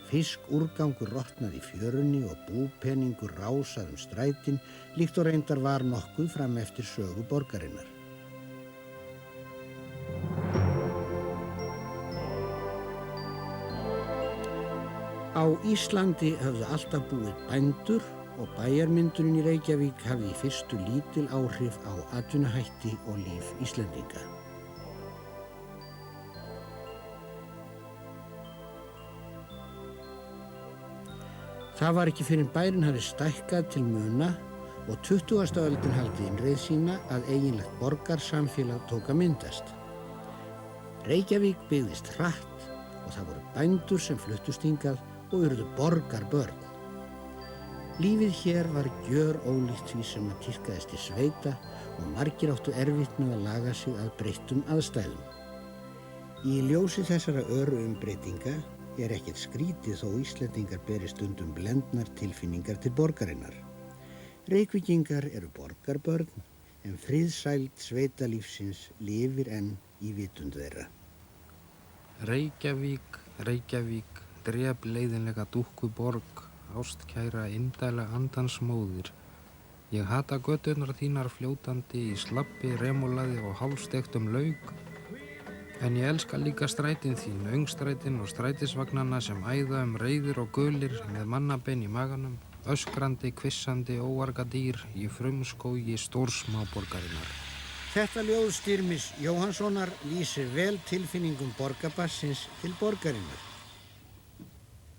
Fiskúrgangur rotnaði í fjörunni og búpeningur rásað strætin líkt og reyndar var nokkuð fram eftir sögu borgarinnar. Á Íslandi höfðu alltaf búið bændur og bæjarmyndurinn í Reykjavík hafði í fyrstu lítil áhrif á atvinnuhætti og líf Íslendinga. Það var ekki fyrr en bærinn hafði stækkað til muna og 20. öldin hafði innreið sína að eiginlegt borgarsamfélag tók að myndast. Reykjavík byggðist hratt og það voru bændur sem fluttust hingað og urðu borgarbörn. Lífið hér var gjörólíkt því sem að tíðkaðist í sveita og margir áttu erfitt með að laga sig að breyttum aðstæðum. Í ljósi þessara öru umbreytinga er ekkert skrítið þó Íslendingar beri stundum blendnar tilfinningar til borgarinnar. Reykvíkingar eru borgarbörn en friðsæld sveitalífsins lifir enn í vitund þeirra. Reykjavík, Reykjavík, drep leiðinlega dúkkuborg, ástkæra indæla andans móðir. Ég hata göturnar þínar fljótandi í slabbi, remulaði og hálfstektum lauk. En ég elska líka strætin þín, öngstrætin og strætisvagnana sem æða reiðir og gulir með mannabein í maganum, öskrandi, kvissandi, óarga dýr í frumskógi stórsmáborgarinnar. Þetta ljóð Styrmis Jóhannssonar lýsir vel tilfinningum borgarbarsins til borgarinnar.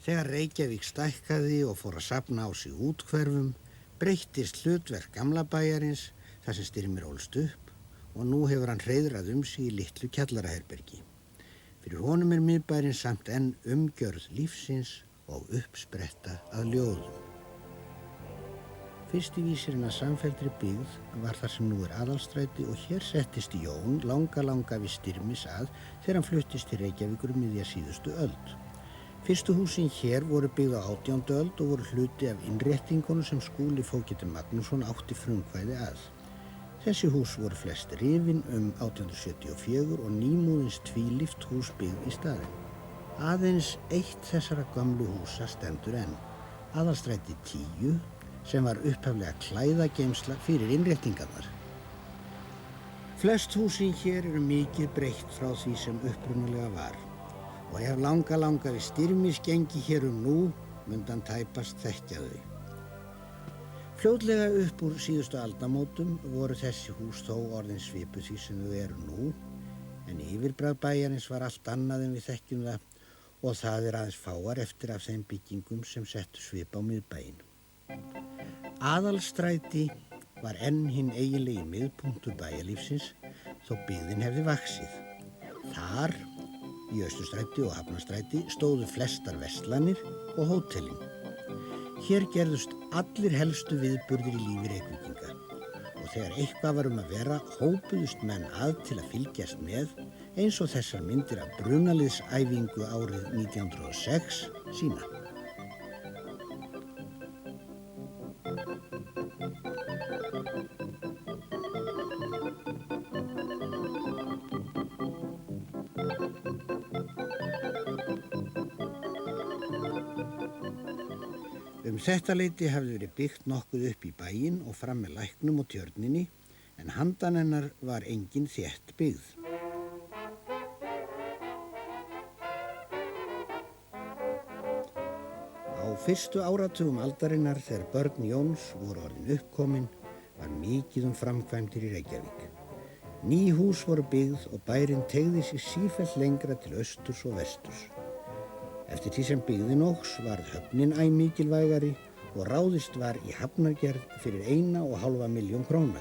Þegar Reykjavík stækkaði og fór að safna á sig úthverfum, breyttist hlutverk gamla bæjarins þar sem Styrmir ólst upp og nú hefur hann hreiðrað sig í litlu kjallaraherbergi. Fyrir honum er miðbærinn samt enn umgjörð lífsins og uppspretta að ljóðum. Fyrsti vísirinn að samfelldri byggð var þar sem nú er Aðalstræti og hér settist Jón langa við Styrmis að þegar hann fluttist til Reykjavíkur miðja síðustu öld. Fyrstu húsin hér voru byggð á 18. öld og voru hluti af innréttingunum sem Skúli Fógeti Magnússon átti frumkvæði að. Þessi hús voru flest rifin 1874 og nýmúðins tvílyft hús byggð í staðinn. Aðeins eitt þessara gömlu húsa stendur enn, Aðalstræti 10, sem var upphaflega klæðageymsla fyrir innréttingarnar. Flest húsin hér eru mikið breytt frá því sem upprunalega var og ef langa við Styrmis gengi hér nú, mundan tæpast þekkja þau. Fljótlega upp úr síðustu aldamótum voru þessi hús þó orðin svipuð því sem þau eru nú, en yfirbragð bæjarins var allt annað en við þekkjum það og það er aðeins fáar eftir af þeim byggingum sem settu svip á miðbæinn. Aðalstræti var enn hinn eiginlegi miðpunktur bæjarlífsins þó byggðin hefði vaxið. Þar, í Austurstræti og Hafnarstræti, stóðu flestar verslanir og hótelin. Hér gerðust allir helstu viðburðir í lífi Reykvíkinga og þegar eitthvað var að vera hópuðust menn að til að fylgjast með eins og þessar myndir af brunaliðsæfingu árið 1906 sína. Þetta leyti hafði verið byggt nokkuð upp í bæinn og fram með læknum og tjörninni, en handan hennar var engin þétt byggð. Á fyrstu áratugum aldarinnar þegar börn Jóns voru orðin uppkomin var mikið framkvæmdir í Reykjavík. Ný hús voru byggð og bærinn teygði sig sífellt lengra til austurs og vesturs. Eftir því sem byggðin óx varð höfnin æ mikilvægari og ráðist var í hafnargerð fyrir 1,5 milljón króna.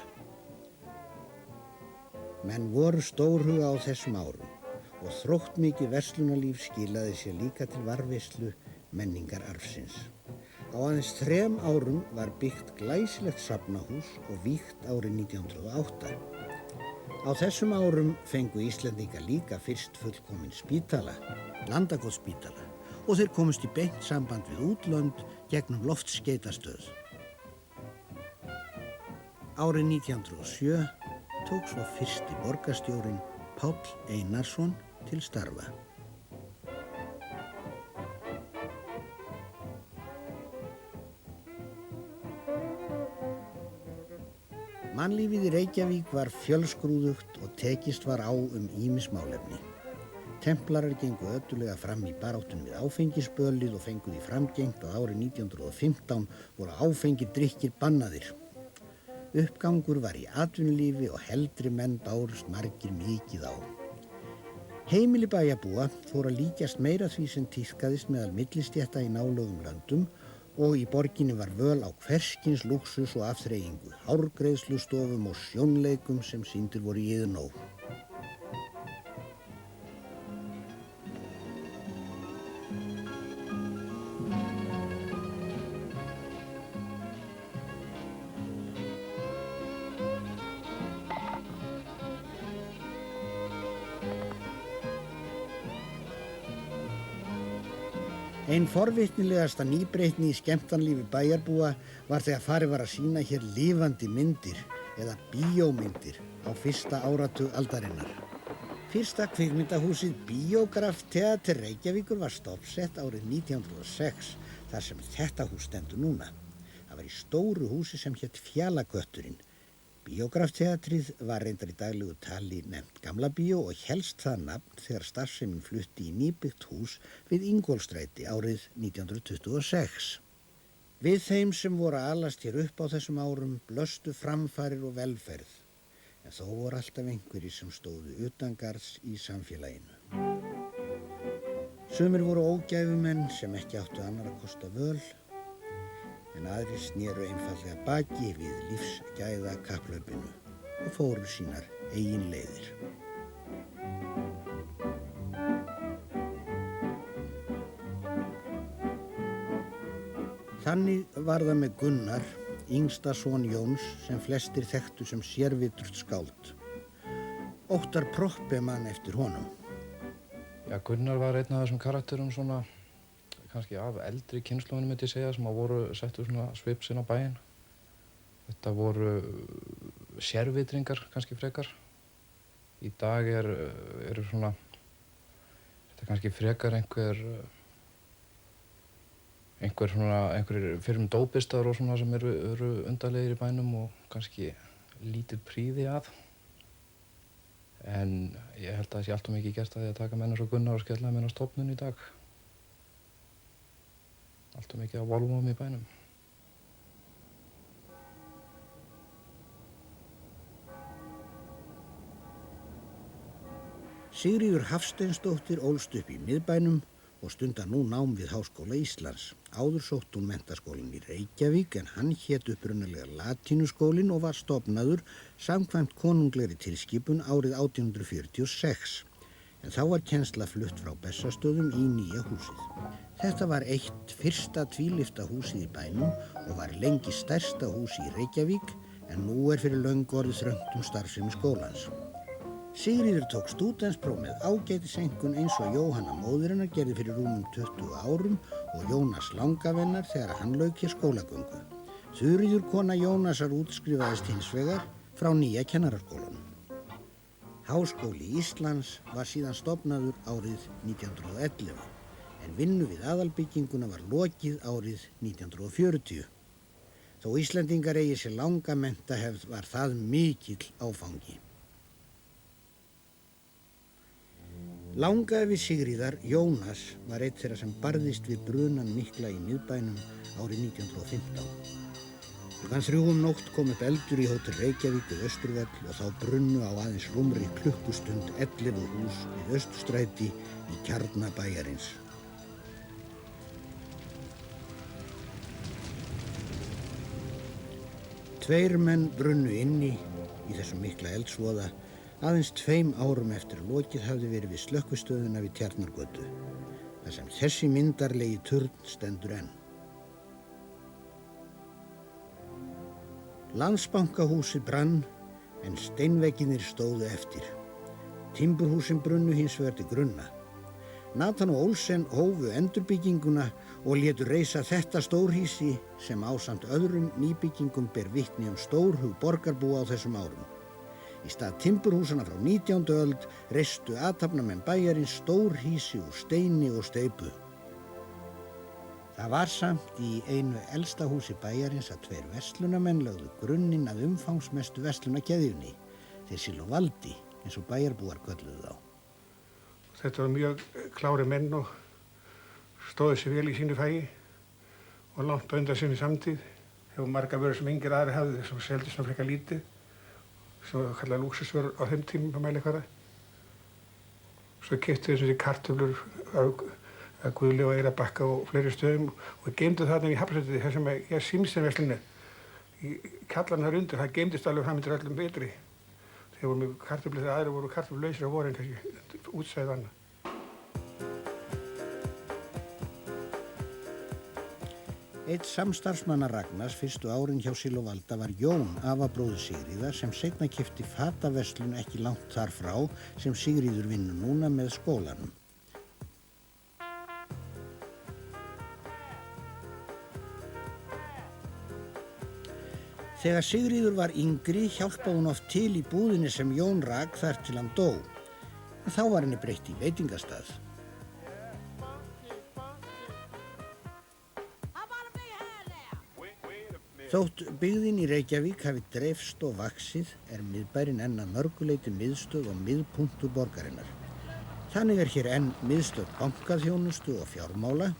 Menn voru stórhuga á þessum árum og þróttmikið verslunarlíf skilaði sér líka til varðveislu menningararfsins. Á aðeins 3 árum var byggt glæsilegt safnahús og vígt árið 1908. Á þessum árum fengu Íslendingar líka fyrst fullkominn spítala, Landakotsspítala, og þeir komust í beint samband við útlönd gegnum loftskeytastöð. Árið 1907 tók svo fyrsti borgarstjórinn Páll Einarsson til starfa. Mannlífið í Reykjavík var fjölskrúðugt og tekist var á ýmis málefni. Templarar gengu öttulega fram í baráttunum við áfengisbölið og fengu því framgengt að árið 1915 voru áfengir drykkir bannaðir. Uppgangur var í atvinnulífi og heldri menn bárust margir mikið á. Heimili bæjarbúa fóru að líkjast meira því sem tíðkaðist meðal millistétta í nálægum löndum og í borginni var völ á hverskins lúxus og afþreyingu, hárgreiðslustofum og sjónleikum sem sýndir voru í Iðnó. Ein forvitnilegasta nýbreytni í skemmtanlífi bæjarbúa var þegar farið var að sýna hér lifandi myndir eða bíómyndir á fyrsta áratug aldarinnar. Fyrsta kvikmyndahúsið Biograf Theater Reykjavíkur var stofnsett árið 1906 þar sem þetta hús stendur núna. Það var í stóru húsi sem hét Fjallakötturinn. Biograf Theatrið var reyndar í daglegu tali nefnt Gamla bíó og hélst það nafn þegar starfsemin flutti í nýbyggt hús við Ingólfsstræti árið 1926. Við þeim sem voru að alast hér upp á þessum árum blöstu framfarir og velferð, en þó voru alltaf einhverjir sem stóðu utangarðs í samfélaginu. Sumir voru ógæfumenn sem ekki áttu annarra kosta völ, en aðrir snéru einfaldlega baki við lífsgæða kapphlaupinu og fóru sínar eigin leiðir. Þannig var það með Gunnar, yngsta son Jóns, sem flestir þekktu sem sérviturt skáld. Óttar Proppe man eftir honum. Já, Gunnar var einn af þessum karakterum svona kannski af eldri kynslóðinu myndi ég segja sem að voru settu svona svips inn á bæinn. Þetta voru sérvitringar kannski frekar. Í dag eru svona þetta kannski frekar einhverjir fyrrum dópistar og svona sem eru undarlegir í bænum og kannski lítið prýði að. En ég held að það sé allt of mikið gert að því að taka menn eins og Gunnar og skella menn á stofnun í dag. Allt of mikið á volvum í bænum. Sigríður Hafsteinsdóttir ólst upp í miðbænum og stundar nú nám við Háskóla Íslands. Áður sótt hún menntaskólinn í Reykjavík en hann hét upprunalega Latínuskólinn og var stofnaður samkvæmt konunglegri tilskipun árið 1846. En þá var kennsla flutt frá Bessastöðum í nýja húsið. Þetta var eitt fyrsta tvílyfta húsið í bænum og var lengi stærsta húsi í Reykjavík en nú fyrir löngu orðið þröngt starfsemi skólans. Sigríður tók stúdentspróf með ágætiseinkunn eins og Jóhanna móðir hennar gerði fyrir rúmum 20 árum og Jónas langavennar þegar hann lauk hér skólagöngu. Þuríður kona Jónasar útskrifaðist hins vegar frá nýja kennaraskólanum. Háskóli Íslands var síðan stofnaður árið 1911, en vinnu við aðalbygginguna var lokið árið 1940. Þó Íslendingar eigi sér langa menntahefð var það mikill áfangi. Langafi Sigríðar, Jónas, var einn þeirra sem barðist við brunan mikla í miðbænum árið 1915. Klukkan 3 nótt kom upp eldur í Hótel Reykjavík við Austurvöll og þá brunnu á aðeins rúmri klukkustund 11 hús við Austurstræti í kjarna bæjarins. Tveir menn brunnu inni í þessum mikla eldsvoða aðeins 2 árum eftir að lokið hafði verið við slökkvistöðina við Tjarnargötu, þar sem þessi myndarlegi turn stendur enn. Landsbankahúsið brann en steinveggirnir stóðu eftir. Timburhúsin brunnu hins vegar til grunna. Nathan og Olsen hófu endurbygginguna og létu reisa þetta stórhýsi sem ásamt öðrum nýbyggingum ber vitni stórhug borgarbúa á þessum árum. Í stað timburhúsana frá 19. öld reistu athafnamenn bæjarins stórhýsi úr steini og steypu. Það var samt í einu elsta húsi bæjarins að 2 verslunarmenn lögðu grunninn að umfangsmestu verslunarkeðjunni, þeir Silóvaldi, eins og bæjarbúar kölluðu þá. Þetta var mjög klári menn og stóðu sér vel í sínu fæi og langt á undan sinni samtíð. Hefur marga vörur sem engir aðri hafði, sem seldist svona frekar lítið, sem var kallað lúxusvörur á þeim tímum á mælikvarða. Svo keyptu þessi kartöflur að Guðli og Eyrarbakka og fleiri stöðum og geymdu þarna í Hafnarfirði þar sem ég Símsteinverslunni í kjallarinn þar undir, það geymdist alveg fram undir öllum vetri. Þeir voru með kartöflur þegar aðrir voru kartöflulausir á vorin kannski útsæðið annað. Einn samstarfsmanna Ragnars fyrstu árin hjá Silóvalda var Jón, afabróðir Sigríðar, sem seinna keypti fataverslun ekki langt þar frá sem Sigríður vinnur núna með skólanum. Þegar Sigríður var yngri hjálpaði hún oft til í búðinni sem Jón rak þar til hann dó. En þá var henni breytt í veitingastað. Þótt byggðin í Reykjavík hafi dreifst og vaxið er miðbærinn enn að mörguleyti miðstöð og miðpunktur borgarinnar. Þannig er hér enn miðstöð bankaþjónustu og fjármála,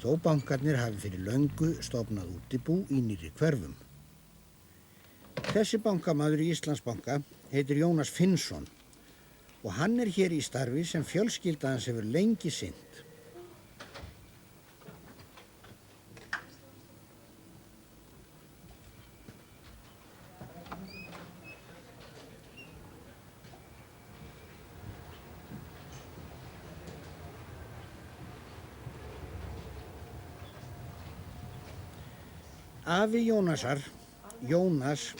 þó bankarnir hafi fyrir löngu stofnað útibú í nýrri hverfum. Þessi bankamaður í Íslandsbanka heitir Jónas Finnsson og hann er hér í starfi sem fjölskylda hans hefur lengi sinnt. Afi Jónasar, Jónas,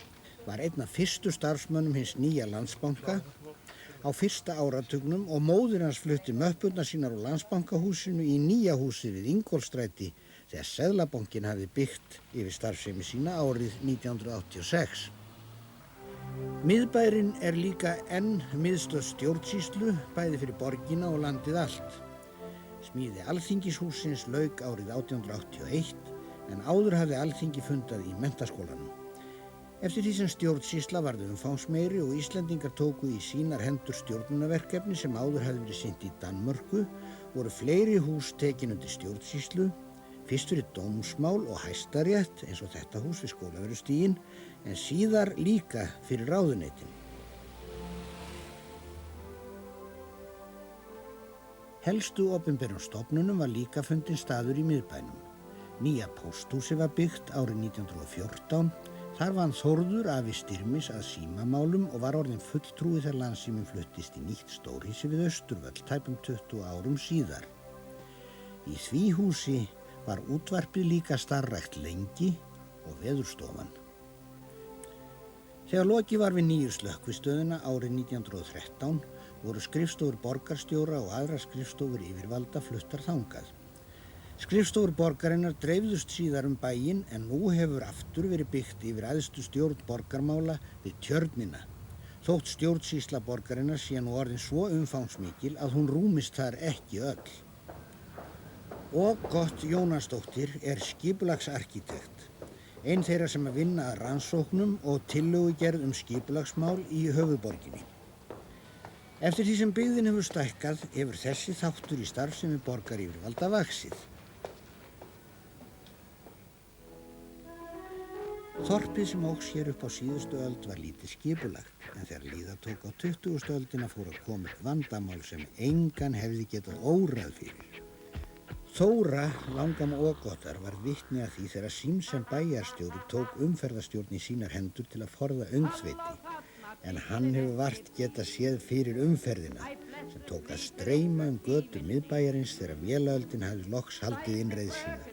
var einn af fyrstu starfsmönnum hins nýja Landsbanka á fyrsta áratugnum og móðir hans flutti möppurnar sínar úr Landsbankahúsinu í nýja húsið við Ingólfsstræti þegar Seðlabankinn hafði byggt yfir starfsemi sína árið 1986. Miðbærinn er líka enn miðstöð stjórnsýslu bæði fyrir borgina og landið allt. Smíði Alþingishússins lauk árið 1881 en áður hafði Alþingi fundað í Menntaskólanum. Eftir því sem stjórnsýsla varð umfangsmeiri og Íslendingar tóku í sínar hendur stjórnunarverkefni sem áður hafði verið sinnt í Danmörku, voru fleiri hús tekin undir stjórnsýslu, fyrst fyrir dómsmál og hæstarétt eins og þetta hús við Skólavörðustíginn, en síðar líka fyrir ráðuneytin. Helstu opinberum stofnunum var líka fundinn staður í miðbænum. Nýja pósthúsi var byggt árið 1914. Þar vann Þórður afi Styrmis að símamálum og var orðinn fulltrúi þegar Landssíminn fluttist í nýtt stórhýsi við Austurvöll tæpum 20 árum síðar. Í því húsi var útvarpið líka starfrækt lengi og veðurstofan. Þegar lokið var við nýju slökkvistöðina árið 1913 voru skrifstofur borgarstjóra og aðrar skrifstofur yfirvalda fluttar þangað. Skrifstofur borgarinnar dreifðust síðar bæinn en nú hefur aftur verið byggt yfir æðstu stjórn borgarmála við Tjörnina. Þótt stjórnsýsla borgarinnar sé nú orðin svo umfangsmikil að hún rúmist þar ekki öll. Og gott Jónasdóttir er skipulagsarkitekt, ein þeirra sem að vinna að rannsóknum og tillögugerð skipulagsmál í höfuðborginni. Eftir því sem byggðin hefur stækkað hefur þessi þáttur í starfsemi borgaryfirvalda vaxið. Þorpið sem óx hér upp á síðustu öld var lítið skipulagt, en þegar líða tók á 20. öldina fór að koma upp vandamál sem engan hefði getað órað fyrir. Þóra, langama Ógottar, var vitni að því þegar Símsen bæjarstjóri tók umferðarstjórn í sínar hendur til að forða öngþveiti, en hann hefur vart getað séð fyrir umferðina sem tók að streyma götur miðbæjarins þegar vélaöldin hafði loks haldið innreið sína.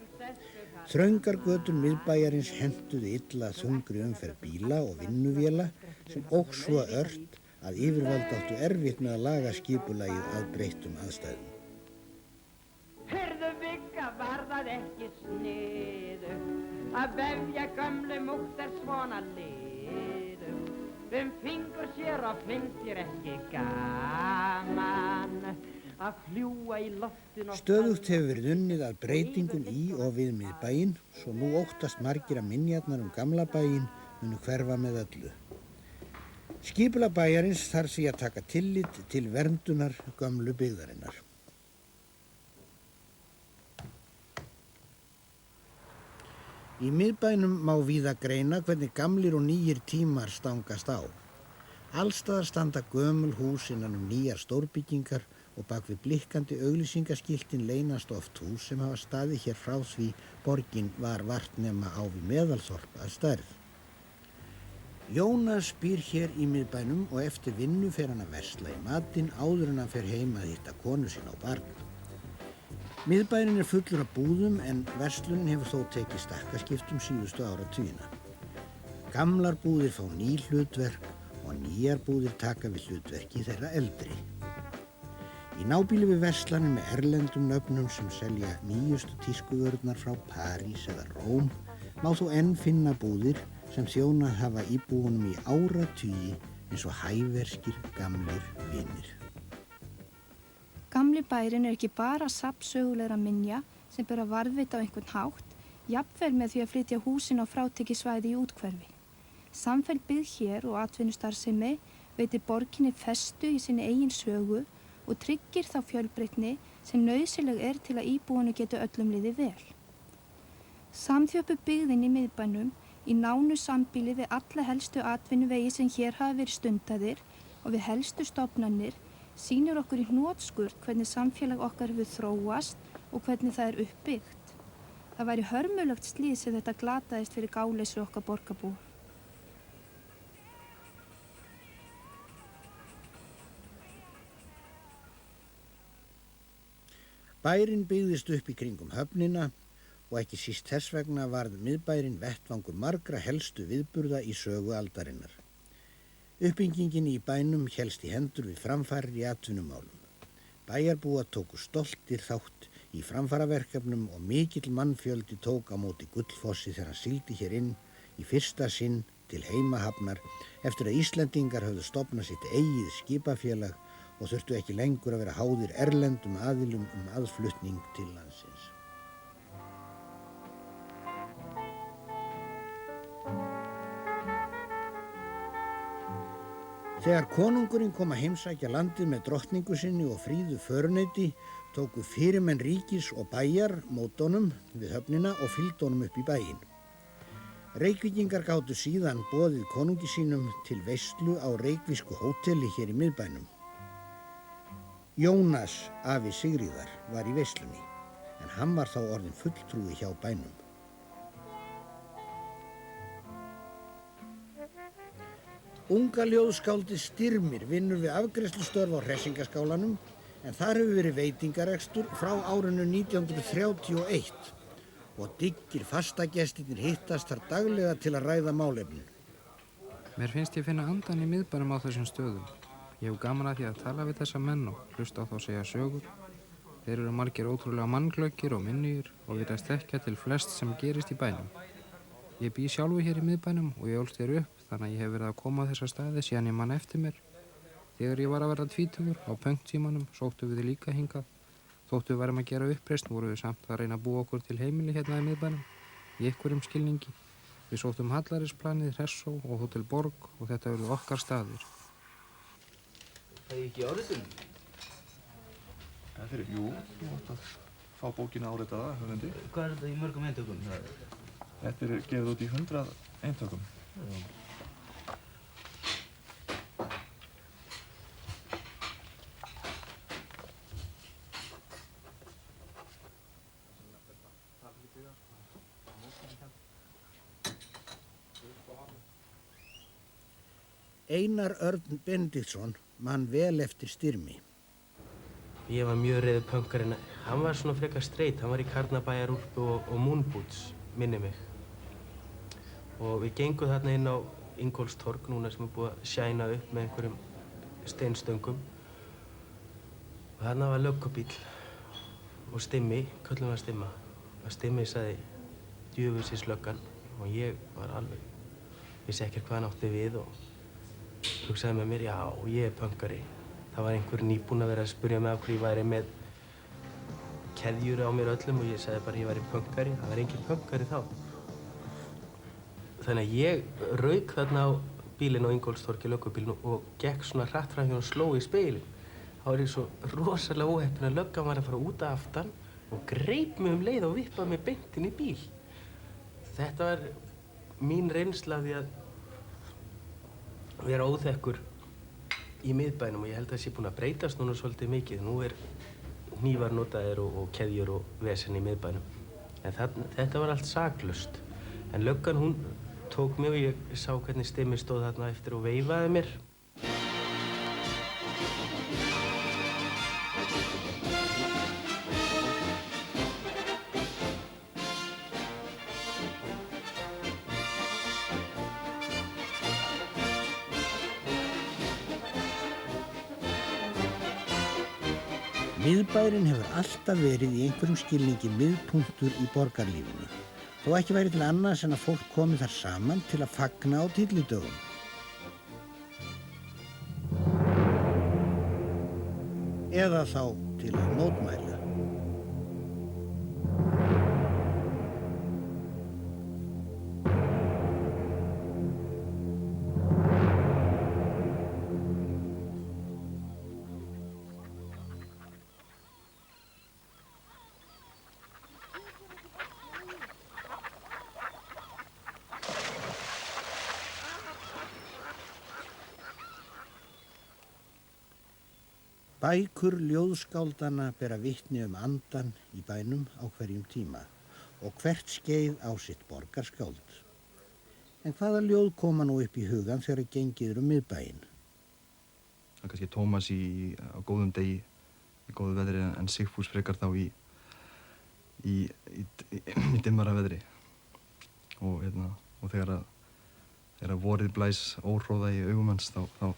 Þröngar götur miðbæjarins hentuðu illa þungri umferð bíla og vinnuvéla sem óx svo ört að yfirvöld áttu erfitt með að laga skipulagið að breyttum aðstæðum. Heyrðu Vigga, var það ekki sniðu að vefja gömlu múkter svona liðu fingur sér og finnst þér ekki gaman að fljúa í loftun og Stöðugt hefur verið unnið að breytingum í og við miðbæinn, svo nú óttast margir að minjarnar gamla bæinn munu hverfa með öllu. Skipulag bæjarins þarf því að taka tillit til verndunar gömlu byggðarinnar. Í miðbænum má víða greina hvernig gamlir og nýjir tímar stangast á. Allstaðar standa gömul hús innan nýjar stórbyggingar og bak við blikkandi auglýsingaskiltin leynast oft hús sem hafa staðið hér frá því borgin var vart nema á við meðalþorp að stærð. Jónas býr hér í miðbænum og eftir vinnu fer hann að versla í matinn áður en hann fer heim að hitta konu sína og barn. Miðbærinn fullur af búðum en verslunin hefur þó tekið stakkaskiptum síðustu áratugina. Gamlar búðir fá ný hlutverk og nýjar búðir taka við hlutverki þeirra eldri. Í nábýli við verslanir með erlendum nöfnum sem selja nýjustu tískuvörurnar frá París eða Róm má þó enn finna búðir sem þjónað hafa íbúunum í áratugi eins og hæverskir gamlir vinir. Gamli bærinn ekki bara safn sögulegra minja sem ber að varðveita á einhvern hátt, jafnvel með því að flytja húsin á frátekisvæði í úthverfi. Samfelld byggð hér og atvinnustarfsemi veitir borginni festu í sinni eigin sögu og tryggir þá fjölbreytni sem nauðsynleg er til að íbúinu getur öllum liðið vel. Samþjöppuð byggðin í miðbænum í nánu sambýli við alla helstu atvinnuvegi sem hér hafa verið stundaðir og við helstu stofnanir sýnir okkur í hnotskurn hvernig samfélag okkar hefur þróast og hvernig það er uppbyggt. Það væri hörmulegt slys ef þetta glataðist fyrir gáleysi okkar borgarbúa. Bærinn byggðist upp í kringum höfnina og ekki síst þess vegna varð miðbærinn vettvangur margra helstu viðburða í sögu aldarinnar. Uppbyggingin í bænum hélst í hendur við framfarir í atvinnumálum. Bæjarbúar tóku stoltir þátt í framfaraverkefnum og mikill mannfjöldi tók á móti Gullfossi þegar hann sigldi hér inn í fyrsta sinn til heimahafnar eftir að Íslendingar höfðu stofnað sitt eigið skipafélag og þurftu ekki lengur að vera háðir erlendum aðilum aðflutning til landsins. Þegar konungurinn kom að heimsækja landið með drottningu sinni og fríðu föruneyti, tóku fyrirmenn ríkis og bæjar mót honum við höfnina og fylgdu honum upp í bæinn. Reykvíkingar gátu síðan boðið konungi sínum til veislu á reykvísku hóteli hér í miðbænum. Jónas, afi Sigríðar, var í veislunni, en hann var þá orðinn fulltrúi hjá bænum. Unga ljóðskáldið Styrmir vinnur við afgreiðslustörf á Hressingaskálanum, en þar hefur verið veitingarekstur frá árinu 1931 og diggir fastagestirnir hittast þar daglega til að ræða málefnin. Mér finnst ég finna andan í miðbænum á þessum stöðum. Ég hef gaman að því að tala við þessa menn og hlusta á þá segja sögur. Þeir eru margir ótrúlega mannglöggir og minnugir og virðast þekkja til flest sem gerist í bænum. Ég bý sjálfur hér í miðbænum og ég ólst hér upp, þannig að ég hef verið að koma á þessa staði síðan ég man eftir mér. Þegar ég var að verða tvítugur á pönktímanum sóttu við líka hingað. Þóttu við værum að gera uppreisn voru við samt að reyna að búa okkur til heimili hérna í miðbænum, í einhverjum skilningi. Við sóttum Hallarísplanið, Hressó og Hótel Borg og þetta verður okkar staður. Það er ekki áriðun? Jú, þú átt að fá bókina áritaða, höfundi. Hvað er þetta í mörgum eintökum? Þetta er gefið út í 100 eintökum. Einar Örn Benediktsson man vel eftir Styrmi. Ég var mjög reiður pönkarinn. Hann var svona frekar streit. Hann var í Karnabæjarúlpu og Moonboots, minni mig. Og við gengum þarna inn á Ingólfstorg núna sem er búið að sjæna upp með einhverjum steinstöngum. Og þarna var löggubíll og Stimmi, köllum við Stimma. Og Stimmi sagði djöfusins löggan og ég var alveg, vissi ekkert hvað hann átti við og hugsaði með mér, já, ég er pönkari. Það var einhver nýbúinn að vera að spyrja mig af hverju ég væri með keðjur á mér öllum og ég sagði bara að ég væri pönkari. Það var engin pönkari þá. Þannig að ég rauk þarna á bílinn á Ingólfstorgi, löggubílinn, og gekk svona hratt fram hjá og sló í spegilinn. Þá var ég svo rosalega óheppinn að löggan var að fara út að aftan og greip mig leið og vippaði mig beint inn í bíl. Þetta var mín reynsla af því að vera óþekkur í miðbænum og ég held að það sé búinn að breytast núna svolítið mikið. Nú hnífar notaðir og keðjur og vesen í miðbænum. En þetta var allt saklaust. En löggan, hún tók mig og ég sá hvernig Stimmi stóð þarna eftir og veifaði mér. Miðbærinn hefur alltaf verið í einhverjum skilningi miðpunktur í borgarlífinu, þó ekki væri til annars en að fólk komi þar saman til að fagna á tyllidögum. Eða þá til að mótmæla. Bækur ljóðskáldanna bera vitni andan í bænum á hverjum tíma og hvert skeið á sitt borgarskáld. En hvaða ljóð koma nú upp í hugan þegar gengið miðbæinn? Það er kannski Tómas á góðum degi, í góðu veðri, en Sigfús frekar þá í dimmara veðri. Og þegar vorið blæs óhróða í augum hans, þá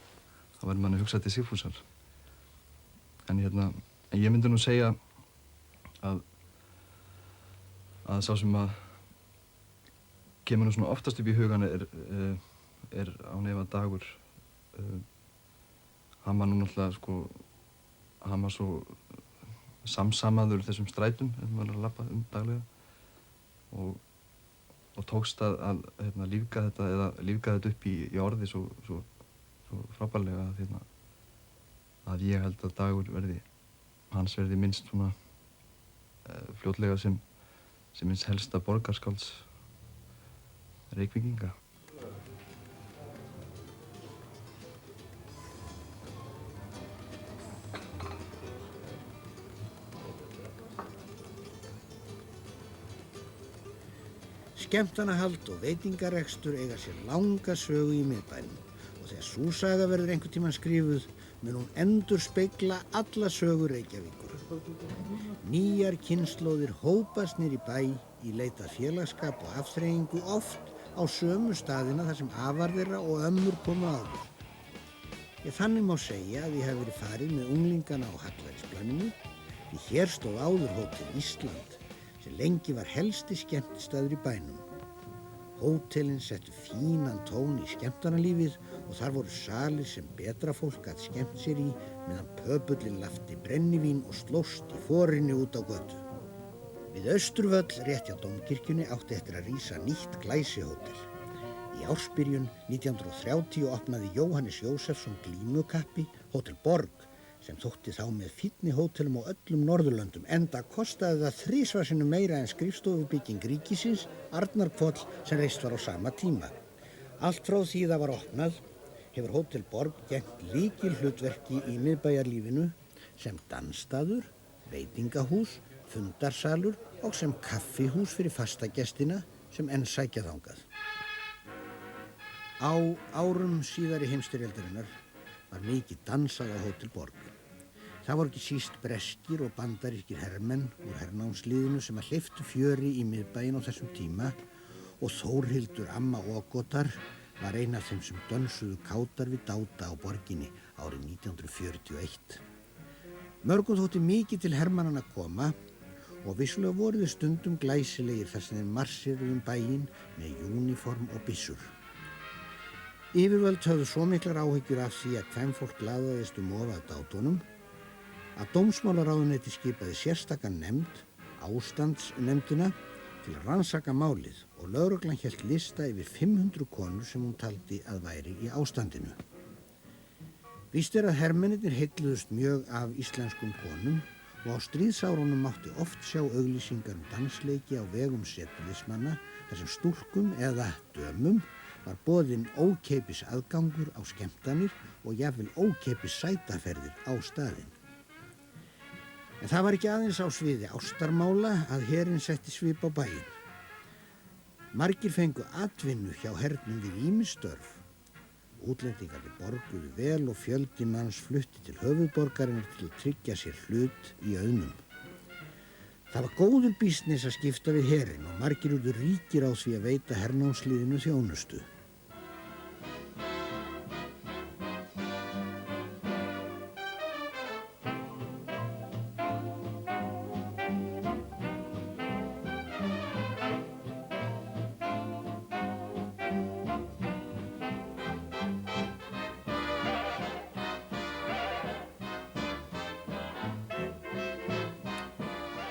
verður manni hugsað til Sigfúsar. En ég myndi nú segja að sá sem að kemur nú svona oftast upp í hugan er án efa Dagur. Hann var nú náttúrulega hann var svo samsamaður þessum strætum sem var að labba daglega og tókst að lífga þetta eða lífga þetta upp í orði svo frábærlega að ég held að Dagur hans verði minnst svona fljótlega sem eins helsta borgarskálds Reykvíkinga. Skemmtanahald og veitingarekstur eiga sér langa sögu í miðbænum og þegar sú saga verður einhvern tímann skrifuð mun hún endurspegla alla sögur Reykjavíkur. Nýjar kynslóðir hópast niður í bæ í leit að félagsskap og afþreyingu, oft á sömu staðina þar sem afar þeirra og ömmur komu áður. Þannig má segja að ég hef verið farið með unglingana á Hallærisplaninu, því hér stóð áður Hótel Ísland, sem lengi var helsti skemmtistaður í bænum. Hótelin settu fínan tón í skemmtanalífið og þar voru salir sem betra fólk gat skemmt sér í meðan pöpullin lafti brennivín og slóst í forinni út á götu. Við Austurvöll rétt hjá Dómkirkjunni átti eftir að rísa nýtt glæsihótel. Í ársbyrjun 1930 opnaði Jóhannes Jósefsson glímukappi Hótel Borg sem þótti þá með fínni hótelum á öllum Norðurlöndum, enda kostaði það 3 sinnum meira en skrifstofubygging ríkisins, Arnarhvoll, sem reist var á sama tíma. Allt frá því það var opnað hefur Hótel Borg gegnt lykilhlutverki í miðbæjarlífinu sem dansstaður, veitingahús, fundarsalur og sem kaffihús fyrir fastagestina sem enn sækja þangað. Á árum síðari heimsstyrjaldarinnar var mikið dansað á Hótel Borg. Það voru ekki síst breskir og bandarískir hermenn úr hernámsliðinu sem að hleyptu fjöri í miðbæinn á þessum tíma og Þórhildur amma Ógotar var ein af þeim sem dönsuðu kátar við dáta á borginni árið 1941. Mörgum þótti mikið til hermannanna koma og vissulega voru þau stundum glæsilegir þar sem þeir marsiruðu bæinn með úniform og byssur. Yfirvöld höfðu svo miklar áhyggjur af því að kvenfólk laðaðist of að dátunum að dómsmálaráðuneyti skipaði sérstakan nefnd, ástandsnefndina, til að rannsaka málið og lögreglan hélt lista yfir 500 konur sem hún taldi að væri í ástandinu. Víst að hermennirnir heilluðust mjög af íslenskum konum og á stríðsárunum mátti oft sjá auglýsingar dansleiki á vegum setulismanna þar sem stúlkum eða dömum var boðinn ókeypis aðgangur á skemmtanir og jafnvel ókeypis sætaferðir á staðinn. En það var ekki aðeins á sviði ástarmála að herinn setti svip á bæinn. Margir fengu atvinnu hjá hernum við ýmis störf. Útlendingarnir borguðu vel og fjöldi manns flutti til höfuðborgarinnar til að tryggja sér hlut í auðnum. Það var góður bísnis að skipta við herinn og margir urðu ríkir á því að veita hernámsliðinu þjónustu.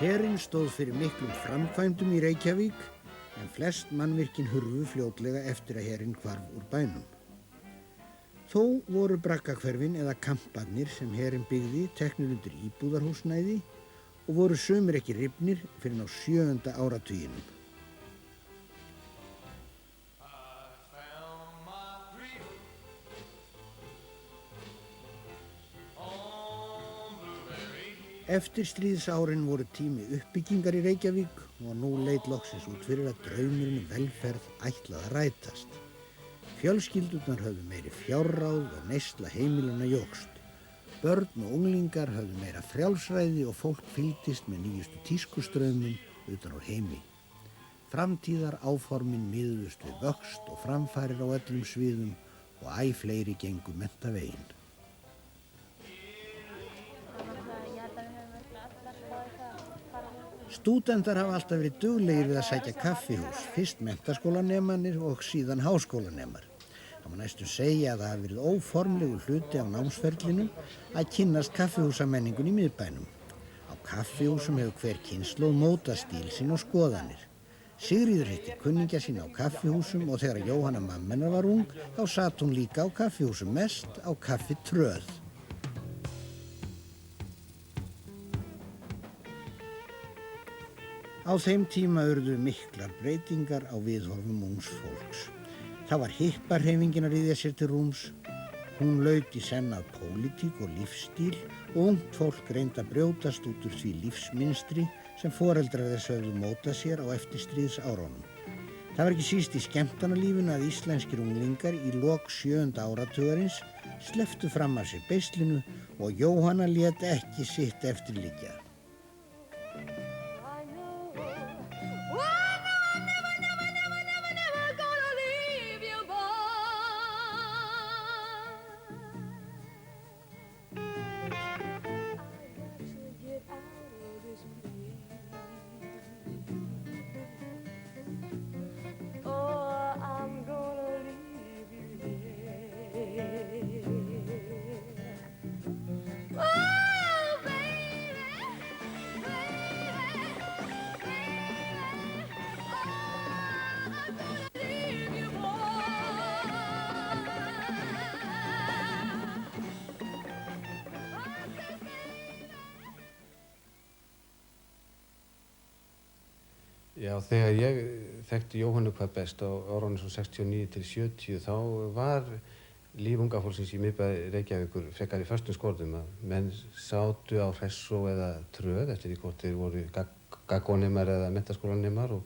Herinn stóð fyrir miklum framkvæmdum í Reykjavík en flest mannvirkin hurfu fljótlega eftir að herinn hvarf úr bænum. Þó voru braggahverfin eða kamparnir sem herinn byggði teknir undir íbúðarhúsnæði og voru sumir ekki rifnir fyrr en á 7. áratuginum. Eftir stríðsárin voru tími uppbyggingar í Reykjavík og nú leit loksins út fyrir að draumurinn velferð ætlaði að rætast. Fjölskyldurnar höfðu meiri fjárráð og neysla heimilanna jókst. Börn og unglingar höfðu meira frjálsræði og fólk fylgdist með nýjustu tískustraumum utan á heimi. Framtíðar áformin miðuðust við vöxt og framfarir á öllum sviðum og æ fleiri gengu menntaveginn. Stúdentar hafa alltaf verið duglegir við að sækja kaffihús, fyrst menntaskólanemarnir og síðan háskólanemar. Það má næstum segja að það hafi verið óformlegu hluti á námsferlinu að kynnast kaffihúsamenningun í miðbænum. Á kaffihúsum hefur hver kynslóð mótað stíl sín og skoðanir. Sigríður hittir kunningja sína á kaffihúsum og þegar Jóhanna mamma hennar var ung, þá satt hún líka á kaffihúsum, mest á kaffitröð. Á þeim tíma urðu miklar breytingar á viðhorfum ungs fólks. Það var hippahreyfingin að ryðja sér til rúms. Hún laut í senn að pólitík og lífsstíl og ungt fólk reyndi að brjótast út úr því lífsmynstri sem foreldrar þess höfðu mótað sér á eftirstríðsárunum. Það var ekki síst í skemmtanalífinu að íslenskir unglingar í lok 7. áratugarins slepptu fram af sér beislinu og Jóhanna lét ekki sitt eftir liggja. Já, þegar ég þekkti Jóhannu hvað best á árunum 69 til 70 þá var líf unga fólksins í miðbæ Reykjavíkur frekar í föstum skorðum að menn sátu á hressó eða tröð eftir því hvort þeir voru gaggónemar eða menntaskólanemar og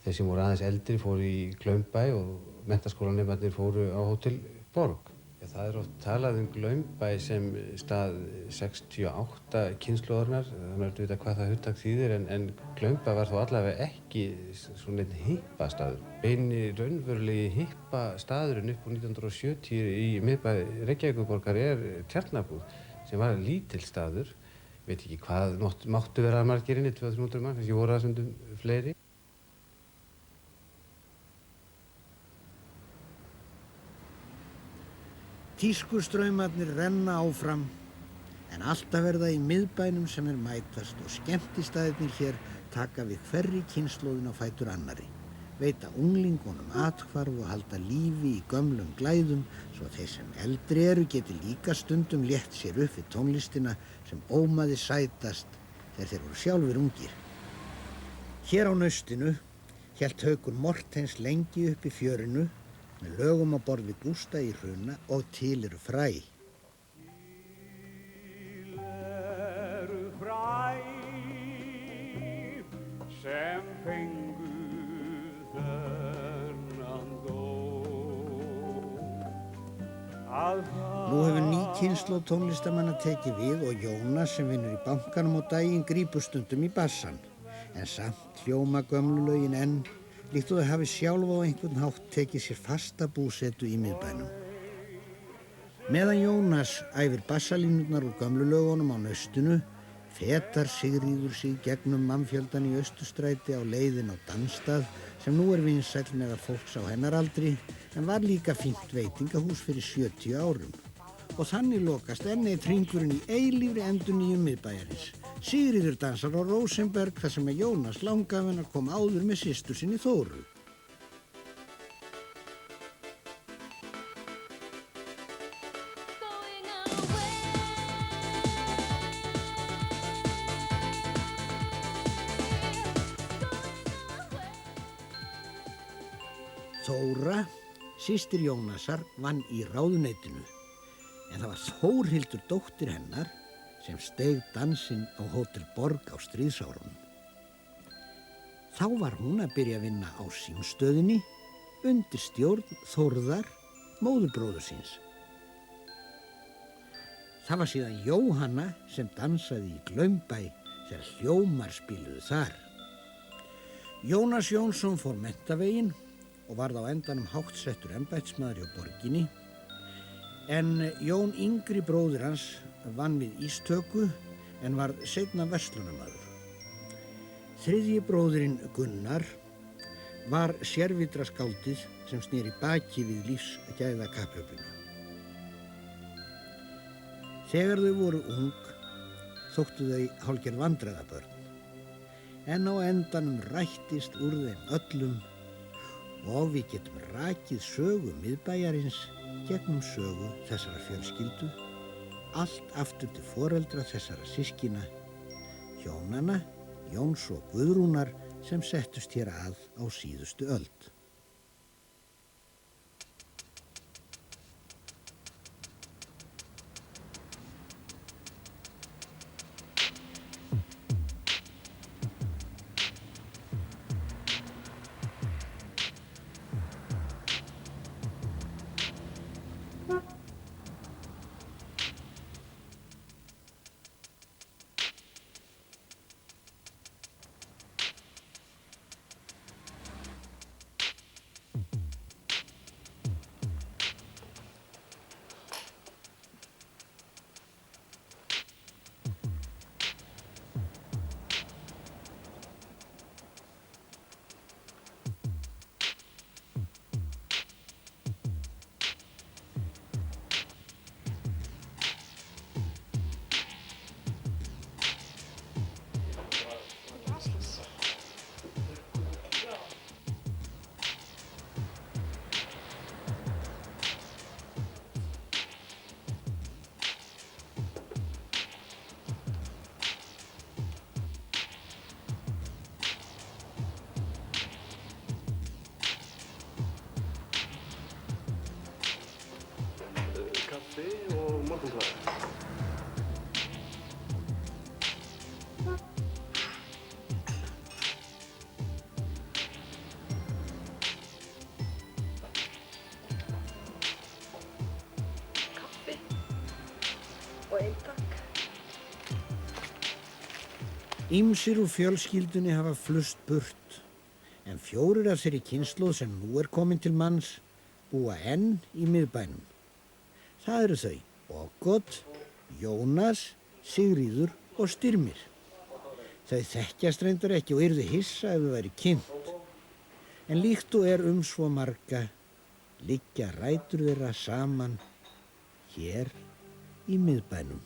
þeir sem voru aðeins eldri fóru í Glaumbæ og menntaskólanemarnir fóru á Hótel Borg. Það oft talað Glaumbæ sem stað 68 kynslóðarinnar, þannig að vita hvað það hugtak þýðir, en Glaumbæ var þó allavega ekki svona einn hippastaður. Eini raunverulegi hippastaðurinn upp á 1970 í miðbæ Reykjavíkurborgar Tjarnarbúð, sem var lítill staður. Ég veit ekki hvað máttu vera margir inni, 200-300 mann, kannski voru það stundum fleiri. Tískustraumarnir renna áfram, en alltaf verða í miðbænum sem mætast og skemmtistaðirnir hér taka við hverri kynslóðin á fætur annarri, veita unglingunum athvarf og halda lífi í gömlum glæðum svo þeir sem eldri eru geti líka stundum létt sér upp við tónlistina sem ómaði sætast þegar þeir voru sjálfur ungir. Hér á Naustinu hélt Haukur Mortens lengi upp í fjörinu með lögum á borð við Gústa í Hruna og Til eru fræ. Til eru fræ sem fengu þennan dóm. Nú hefur ný kynslóð tónlistarmanna tekið við og Jónas sem vinnur í bankanum á daginn grípur stundum í bassann. En samt hljóma gömlu lögin enn, líkt og þau hafi sjálf á einhvern hátt tekið sér fasta búsetu í miðbænum. Meðan Jónas æfir bassalínurnar úr gömlu lögunum á Naustinu, fetar Sigríður sig gegnum mannfjöldan í Austurstræti á leiðin á Dansstað, sem nú vinsæll meðal fólks á hennar aldri, en var líka fínt veitingahús fyrir 70 árum. Og þannig lokast enn eitt hringurinn í eilífri endurnýjun miðbæjarins. Sigríður dansar á Rósenberg þar sem Jónas langafinn kom áður með systur sinni Þóru. Þóra, systir Jónasar, vann í ráðuneytinu, en það var Þórhildur dóttir hennar sem steig dansinn á Hótel Borg á stríðsárunum. Þá var hún að byrja að vinna á símstöðinni undir stjórn Þórðar, móðurbróður síns. Það var síðan Jóhanna sem dansaði í Glaumbæ þegar hljómar spiluðu þar. Jónas Jónsson fór menntaveginn og varð á endanum háttsettur embættismaður hjá borginni, en Jón yngri bróðir hans vann við ístöku en varð seinna verslunarmaður. Þriðji bróðirinn Gunnar var sérvitraskáldið sem sneri baki við lífsgæðakapphlaupinu. Þegar þau voru ung þóttu þau hálfgerð vandræðabörn, en á endanum rættist úr þeim öllum og við getum rakið sögu miðbæjarins gegnum sögu þessara fjölskyldu, allt aftur til foreldra þessara systkina, hjónanna, Jóns og Guðrúnar, sem settust hér að á síðustu öld. Kaffi og morgunblaði. Kaffi og einn takk. Ýmsir úr fjölskyldunni hafa flust burt, en 4 af þeirri kynslóð sem nú komin til manns búa enn í miðbænum. Það eru þau Ógott, Jónas, Sigríður og Styrmir. Þau þekkjast reyndar ekki og yrðu hissa ef þau væri kynnt. En líkt og svo marga liggja rætur þeirra saman hér í miðbænum.